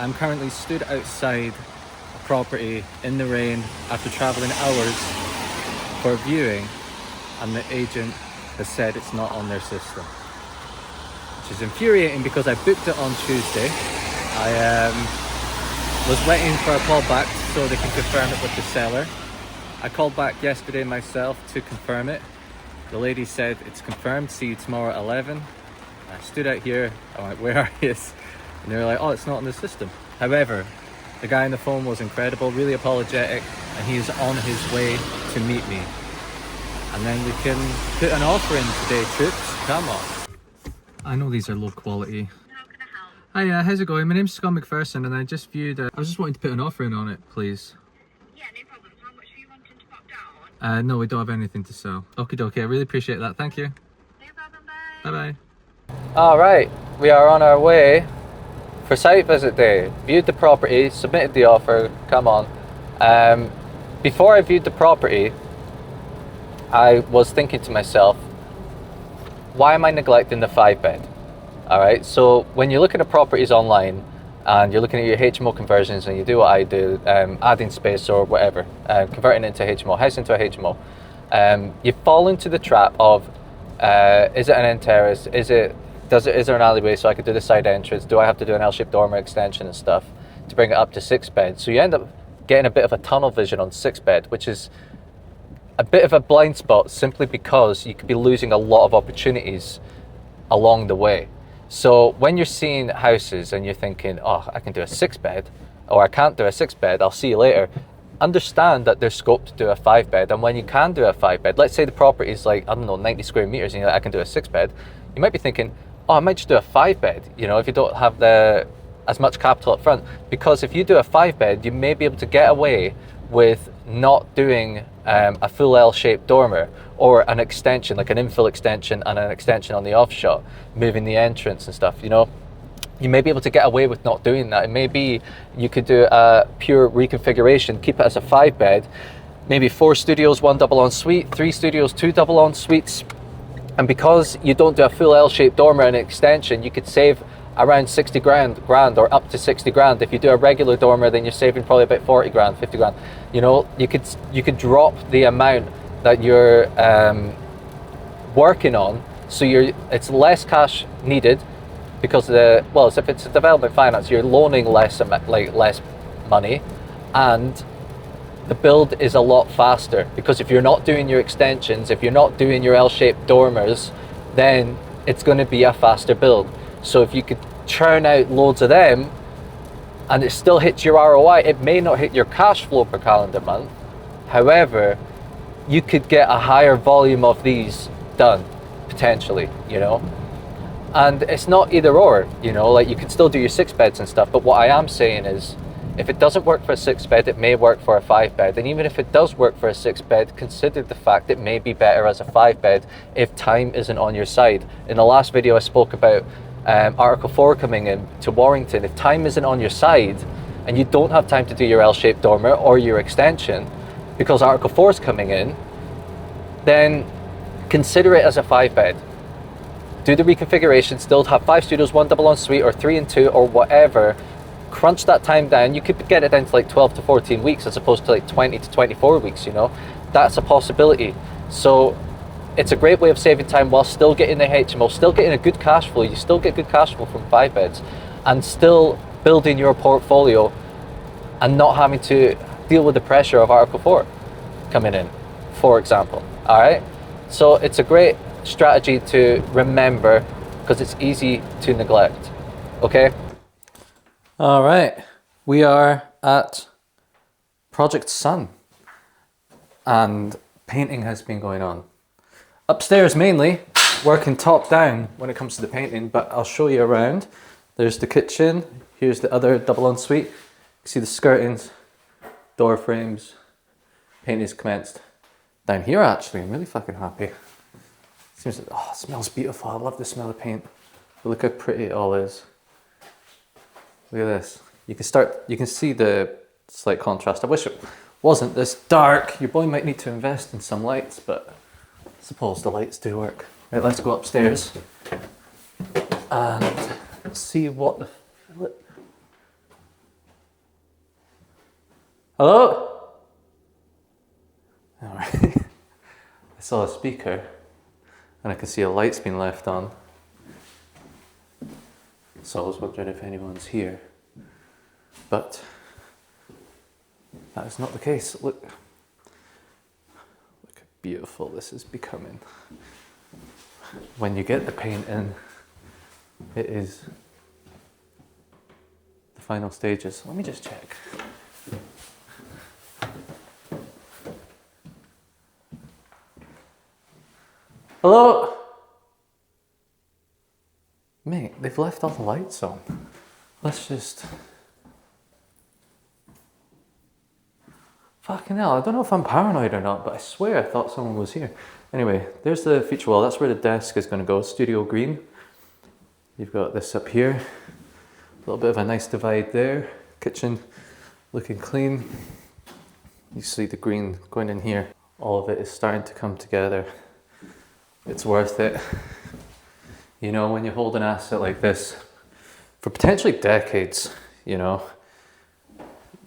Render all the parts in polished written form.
I'm currently stood outside a property in the rain after travelling hours for a viewing, and the agent has said it's not on their system, which is infuriating because I booked it on Tuesday. I was waiting for a call back so they can confirm it with the seller. I called back yesterday myself to confirm it. The lady said it's confirmed, see you tomorrow at 11. I stood out here, I went, where are you? And they were like, oh, it's not on the system. However, the guy on the phone was incredible, really apologetic, and he is on his way to meet me. And then we can put an offer in today, troops. Come on. I know these are low quality. How can I help? Hi, how's it going? My name's Scott McPherson, and I just viewed, I was just wanting to put an offer in on it, please. Yeah, no problem. How much are you wanting to pop down? No, we don't have anything to sell. Okie dokie, I really appreciate that. Thank you. No problem, bye. Bye-bye. All right, we are on our way for site visit day. Viewed the property, submitted the offer, come on. Before I viewed the property, I was thinking to myself, why am I neglecting the 5-bed? All right, so when you're looking at properties online and you're looking at your HMO conversions and you do what I do, adding space or whatever, converting it into HMO, house into a HMO, you fall into the trap of, is it an end terrace? Is there an alleyway so I could do the side entrance? Do I have to do an L-shaped dormer extension and stuff to bring it up to 6-bed? So you end up getting a bit of a tunnel vision on 6-bed, which is a bit of a blind spot simply because you could be losing a lot of opportunities along the way. So when you're seeing houses and you're thinking, oh, I can do a 6-bed, or I can't do a 6-bed, I'll see you later. Understand that there's scope to do a 5-bed, and when you can do a 5-bed, let's say the property is like, I don't know, 90 square meters, and you're like, I can do a 6-bed, you might be thinking, oh, I might just do a 5-bed, you know, if you don't have as much capital up front. Because if you do a 5-bed, you may be able to get away with not doing a full L-shaped dormer or an extension, like an infill extension and an extension on the offshot, moving the entrance and stuff, you know. You may be able to get away with not doing that. It may be you could do a pure reconfiguration, keep it as a 5-bed, maybe 4 studios, 1 double ensuite, 3 studios, 2 double ensuites. And because you don't do a full L-shaped dormer and extension, you could save around 60 grand or up to 60 grand. If you do a regular dormer, then you're saving probably about 40 grand, 50 grand. You know, you could drop the amount that you're working on, so it's less cash needed, because if it's a development finance, you're loaning less money, and the build is a lot faster, because if you're not doing your extensions, if you're not doing your L-shaped dormers, then it's going to be a faster build. So if you could churn out loads of them and it still hits your ROI, it may not hit your cash flow per calendar month. However, you could get a higher volume of these done, potentially, you know. And it's not either or, you know, like you could still do your 6-beds and stuff, but what I am saying is, if it doesn't work for a 6-bed, it may work for a 5-bed. And even if it does work for a 6-bed, consider the fact it may be better as a 5-bed if time isn't on your side. In the last video, I spoke about Article 4 coming in to Warrington. If time isn't on your side and you don't have time to do your L-shaped dormer or your extension because Article 4 is coming in, then consider it as a 5-bed. Do the reconfiguration, still have 5 studios, 1 double ensuite, or 3 and 2, or whatever. Crunch that time down. You could get it down to like 12 to 14 weeks as opposed to like 20 to 24 weeks, you know. That's a possibility. So it's a great way of saving time while still getting the HMO, still getting a good cash flow. You still get good cash flow from 5-beds and still building your portfolio and not having to deal with the pressure of Article 4 coming in, for example. All right. So it's a great strategy to remember because it's easy to neglect. Okay. All right. We are at Project Sun and painting has been going on. Upstairs mainly, working top down when it comes to the painting, but I'll show you around. There's the kitchen, here's the other double ensuite. You can see the skirtings, door frames, painting is commenced. Down here actually, I'm really fucking happy. Seems like, oh, it smells beautiful. I love the smell of paint. But look how pretty it all is. Look at this. You can see the slight contrast. I wish it wasn't this dark. Your boy might need to invest in some lights, but I suppose the lights do work. Right, let's go upstairs and see what the flip Hello? All right. I saw a speaker and I can see a light's been left on. So I was wondering if anyone's here. But that is not the case. Look how beautiful this is becoming. When you get the paint in, it is the final stages. Let me just check. Hello? Mate, they've left all the lights on. Let's just... Fucking hell, I don't know if I'm paranoid or not, but I swear I thought someone was here. Anyway, there's the feature wall. That's where the desk is going to go, studio green. You've got this up here. A little bit of a nice divide there. Kitchen looking clean. You see the green going in here. All of it is starting to come together. It's worth it. You know, when you hold an asset like this for potentially decades, you know,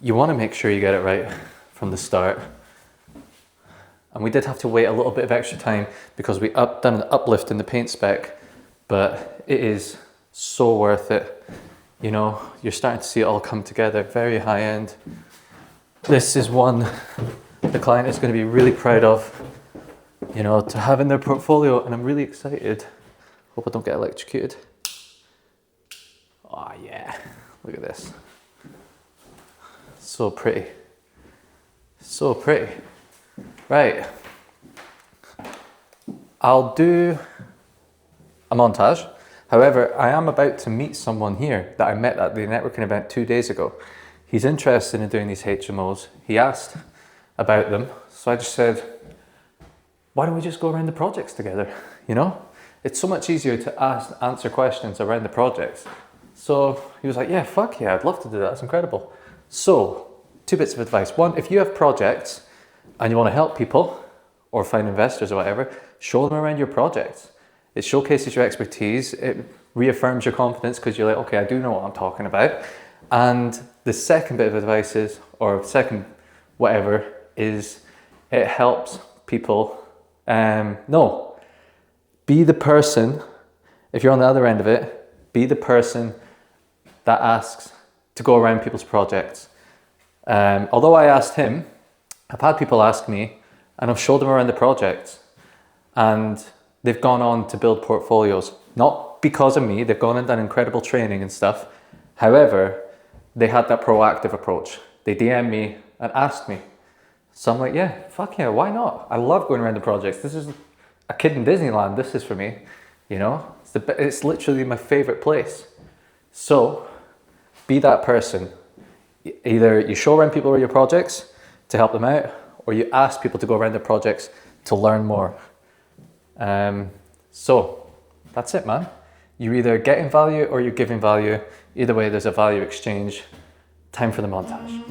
you want to make sure you get it right from the start. And we did have to wait a little bit of extra time because we done an uplift in the paint spec, but it is so worth it. You know, you're starting to see it all come together, very high end. This is one the client is going to be really proud of, you know, to have in their portfolio, and I'm really excited. Hope I don't get electrocuted. Oh yeah, look at this. So pretty. So pretty. Right. I'll do a montage. However, I am about to meet someone here that I met at the networking event 2 days ago. He's interested in doing these HMOs. He asked about them, so I just said, why don't we just go around the projects together? You know, it's so much easier to answer questions around the projects. So he was like, yeah, fuck yeah, I'd love to do that. That's incredible. So 2 bits of advice. One, if you have projects and you want to help people or find investors or whatever, show them around your projects. It showcases your expertise. It reaffirms your confidence because you're like, okay, I do know what I'm talking about. And the second bit of advice is, or second whatever, is it helps people. No, be the person, if you're on the other end of it, be the person that asks to go around people's projects. Although I asked him, I've had people ask me and I've showed them around the projects and they've gone on to build portfolios. Not because of me, they've gone and done incredible training and stuff. However, they had that proactive approach. They DM'd me and asked me. So I'm like, yeah, fuck yeah, why not? I love going around the projects. This is a kid in Disneyland, this is for me. You know, it's literally my favorite place. So be that person. Either you show around people around your projects to help them out, or you ask people to go around their projects to learn more. So that's it, man. You're either getting value or you're giving value. Either way, there's a value exchange. Time for the montage.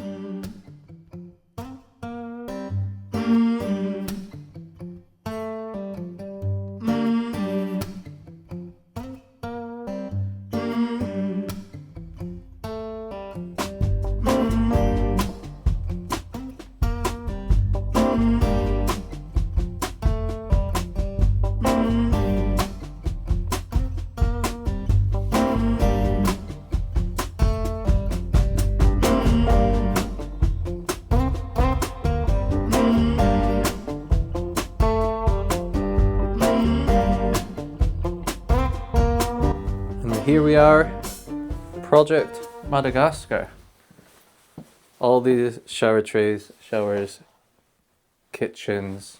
Here we are, Project Madagascar. All these shower trays, showers, kitchens,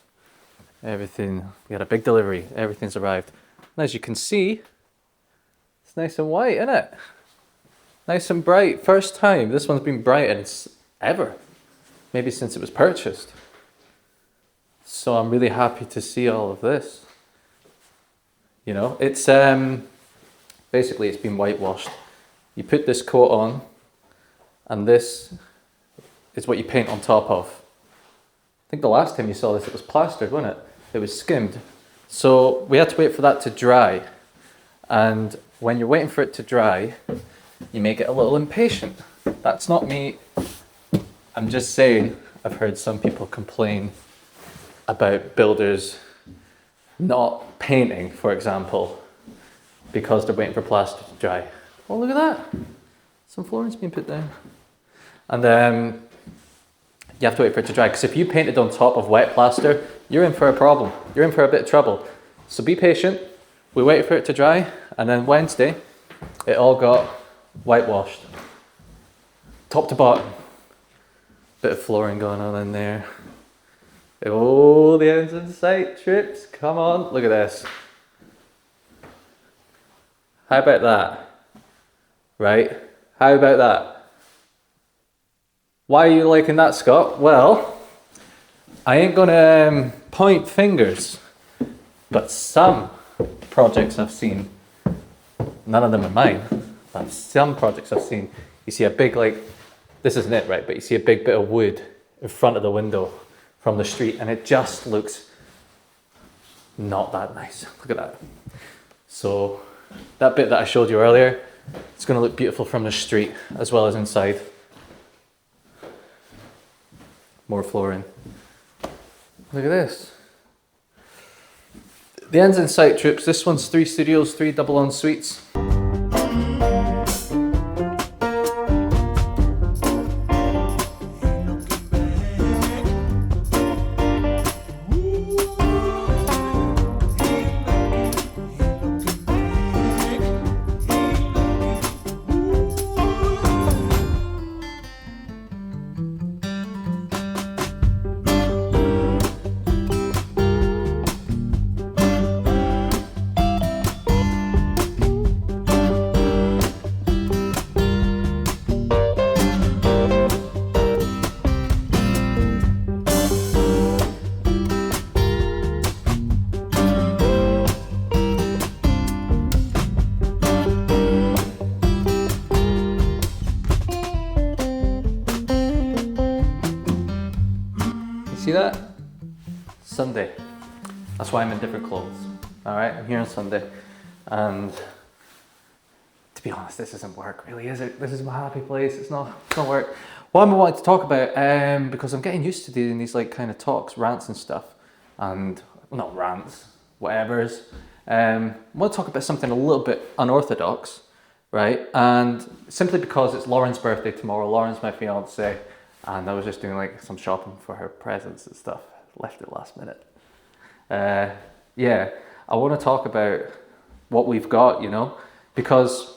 everything. We had a big delivery, everything's arrived. And as you can see, it's nice and white, isn't it? Nice and bright, first time. This one's been bright and it's ever. Maybe since it was purchased. So I'm really happy to see all of this. You know, it's basically it's been whitewashed. You put this coat on and this is what you paint on top of. I think the last time you saw this it was plastered, wasn't it? It was skimmed. So we had to wait for that to dry. And when you're waiting for it to dry, you may get a little impatient. That's not me I'm just saying, I've heard some people complain about builders not painting, for example, because they're waiting for plaster to dry. Oh, look at that. Some flooring's been put down. And you have to wait for it to dry, because if you painted on top of wet plaster, you're in for a problem. You're in for a bit of trouble. So be patient. We waited for it to dry, and then Wednesday, it all got whitewashed. Top to bottom. Bit of flooring going on in there. Oh, the ends in sight trips. Come on, look at this. How about that? Right? How about that? Why are you liking that, Scott? Well, I ain't gonna point fingers, but some projects I've seen, none of them are mine, but some projects I've seen, you see a big, like, this isn't it, right? But you see a big bit of wood in front of the window from the street, and it just looks not that nice. Look at that. So that bit that I showed you earlier, it's going to look beautiful from the street as well as inside. More flooring. Look at this. The ends in sight troops. This one's 3 studios, 3 double en suites. See that? Sunday. That's why I'm in different clothes. Alright, I'm here on Sunday. And to be honest, this isn't work really, is it? This is my happy place. It's not work. What I wanted to talk about, because I'm getting used to doing these like kind of talks, rants and stuff. And, well, not rants, whatevers. I want to talk about something a little bit unorthodox, right? And simply because it's Lauren's birthday tomorrow. Lauren's my fiance. And I was just doing like some shopping for her presents and stuff. Left it last minute. Yeah, I want to talk about what we've got, you know, because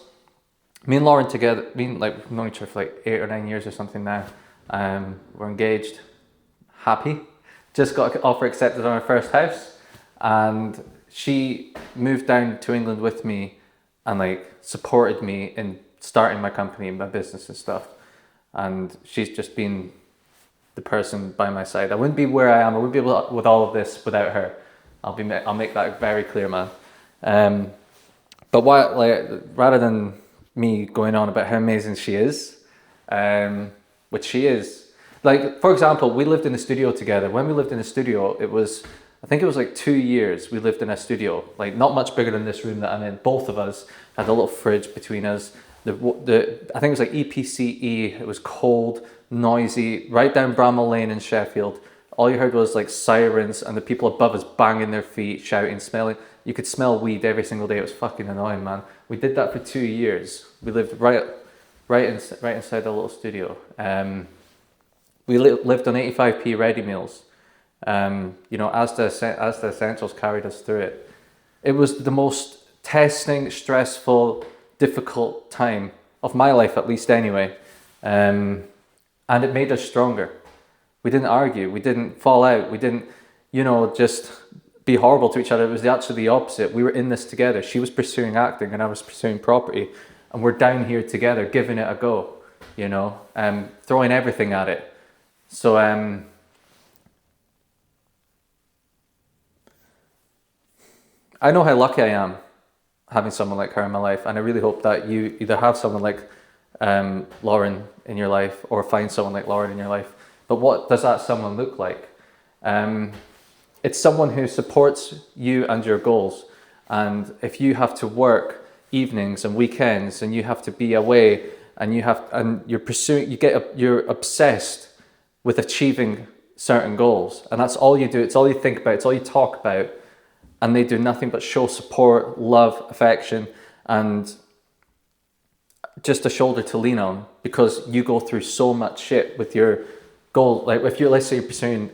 me and Lauren together, we've known each other for like 8 or 9 years or something now. We're engaged, happy. Just got an offer accepted on our first house, and she moved down to England with me and like supported me in starting my company and my business and stuff. And she's just been the person by my side. I wouldn't be where I am. I wouldn't be able to, with all of this without her. I'll make that very clear, man. But what, like, rather than me going on about how amazing she is, which she is, like, for example, we lived in a studio together. When we lived in a studio, I think it was like 2 years we lived in a studio, like not much bigger than this room that I'm in. Both of us had a little fridge between us. I think it was like EPCE, it was cold, noisy, right down Bramall Lane in Sheffield. All you heard was like sirens and the people above us banging their feet, shouting, smelling. You could smell weed every single day. It was fucking annoying, man. We did that for 2 years. We lived right inside the little studio. We lived on 85p ready meals. You know, as the essentials carried us through it. It was the most testing, stressful, difficult time of my life, at least anyway. And it made us stronger. We didn't argue, we didn't fall out, we didn't, you know, just be horrible to each other. It was actually the opposite. We were in this together. She was pursuing acting and I was pursuing property, and we're down here together, giving it a go, you know, throwing everything at it. So, I know how lucky I am having someone like her in my life, and I really hope that you either have someone like Lauren in your life or find someone like Lauren in your life. But what does that someone look like? It's someone who supports you and your goals. And if you have to work evenings and weekends and you have to be away and you're obsessed with achieving certain goals. And that's all you do. It's all you think about. It's all you talk about. And they do nothing but show support, love, affection, and just a shoulder to lean on, because you go through so much shit with your goal. Like if you're, let's say you're pursuing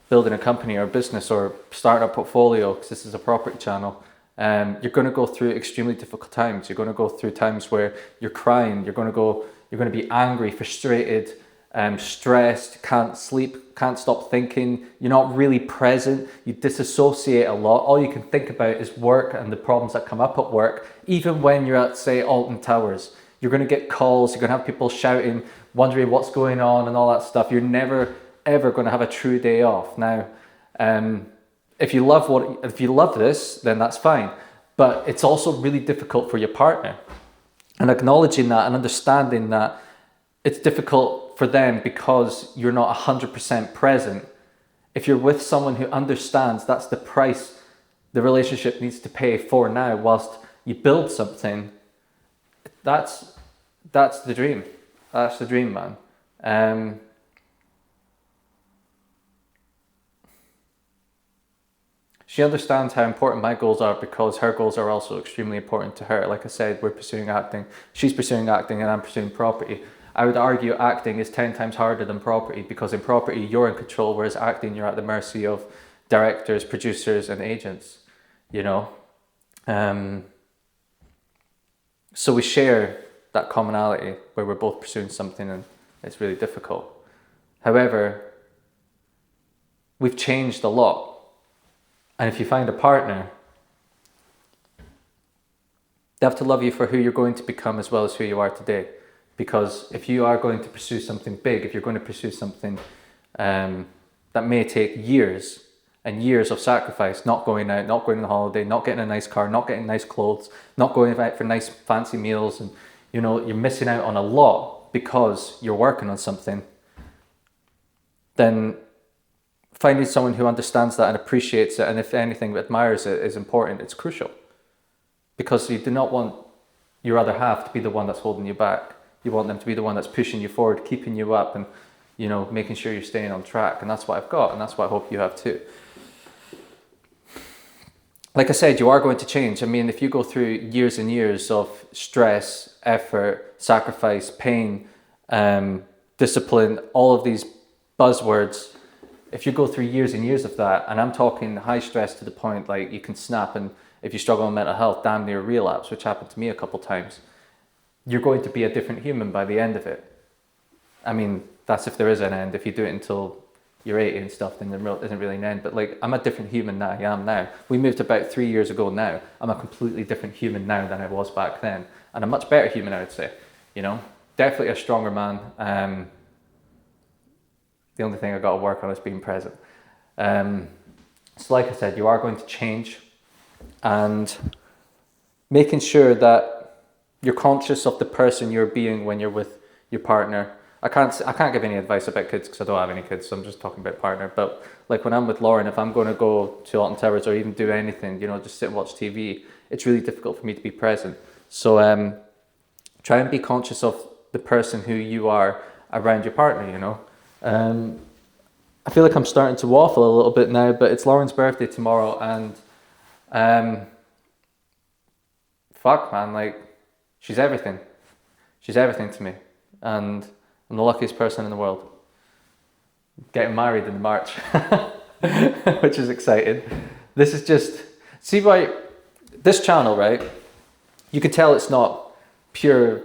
building a company or a business or starting a portfolio, because this is a property channel, you're going to go through extremely difficult times. You're going to go through times where you're crying. You're going to be angry, frustrated, stressed, can't sleep, can't stop thinking. You're not really present. You disassociate a lot. All you can think about is work and the problems that come up at work. Even when you're at, say, Alton Towers, you're going to get calls. You're going to have people shouting, wondering what's going on and all that stuff. You're never ever going to have a true day off. Now, if you love this, then that's fine. But it's also really difficult for your partner. And acknowledging that and understanding that it's difficult for them because you're not 100% present. If you're with someone who understands that's the price the relationship needs to pay for now whilst you build something, that's the dream. That's the dream, man. She understands how important my goals are because her goals are also extremely important to her. Like I said, we're pursuing acting. She's pursuing acting and I'm pursuing property. I would argue acting is 10 times harder than property, because in property you're in control, whereas acting you're at the mercy of directors, producers and agents, you know. So we share that commonality where we're both pursuing something and it's really difficult. However, we've changed a lot. And if you find a partner, they have to love you for who you're going to become as well as who you are today. Because if you are going to pursue something big, if you're going to pursue something that may take years and years of sacrifice, not going out, not going on holiday, not getting a nice car, not getting nice clothes, not going out for nice fancy meals, and you know, you're missing out on a lot because you're working on something, then finding someone who understands that and appreciates it, and if anything, admires it, is important. It's crucial. Because you do not want your other half to be the one that's holding you back. You want them to be the one that's pushing you forward, keeping you up, and you know, making sure you're staying on track. And that's what I've got, and that's what I hope you have too. Like I said, you are going to change. I mean, if you go through years and years of stress, effort, sacrifice, pain, discipline, all of these buzzwords, if you go through years and years of that, and I'm talking high stress to the point like you can snap, and if you struggle with mental health, damn near relapse, which happened to me a couple times, you're going to be a different human by the end of it. I mean, that's if there is an end. If you do it until you're 80 and stuff, then there isn't really an end. But like, I'm a different human now. I am now. We moved about 3 years ago now. I'm a completely different human now than I was back then. And a much better human, I would say. You know, definitely a stronger man. The only thing I've got to work on is being present. So like I said, you are going to change, and making sure that you're conscious of the person you're being when you're with your partner. I can't give any advice about kids because I don't have any kids, so I'm just talking about partner. But like when I'm with Lauren, if I'm going to go to Alton Towers or even do anything, you know, just sit and watch TV, it's really difficult for me to be present. So try and be conscious of the person who you are around your partner, you know. I feel like I'm starting to waffle a little bit now, but it's Lauren's birthday tomorrow, and fuck man, like, she's everything. She's everything to me, and I'm the luckiest person in the world. Getting married in March, which is exciting. This is just, see, right, this channel, right, you can tell it's not pure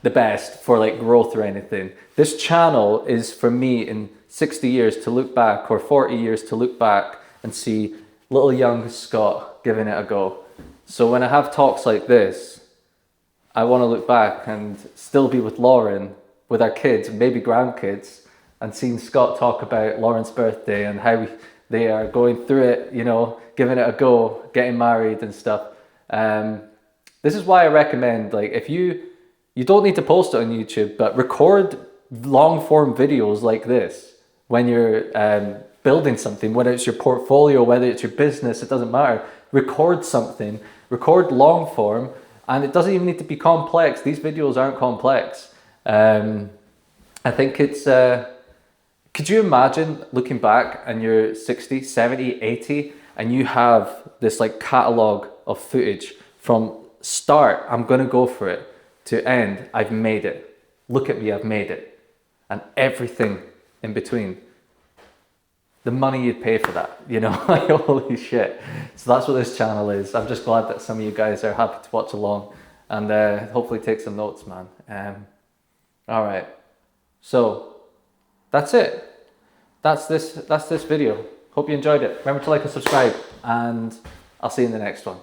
the best for like growth or anything. This channel is for me in 60 years to look back, or 40 years to look back and see little young Scott giving it a go. So when I have talks like this, I want to look back and still be with Lauren, with our kids, maybe grandkids, and seeing Scott talk about Lauren's birthday and how they are going through it, you know, giving it a go, getting married and stuff. This is why I recommend, like, if you don't need to post it on YouTube, but record long form videos like this when you're building something, whether it's your portfolio, whether it's your business, it doesn't matter. Record something, record long form, and it doesn't even need to be complex. These videos aren't complex. I think it's Could you imagine looking back and you're 60, 70, 80 and you have this like catalog of footage from start, I'm gonna go for it, to end, I've made it. Look at me, I've made it. And everything in between. The money you'd pay for that, you know, like holy shit. So that's what this channel is. I'm just glad that some of you guys are happy to watch along and hopefully take some notes, man. All right, so that's it. That's this video. Hope you enjoyed it. Remember to like and subscribe, and I'll see you in the next one.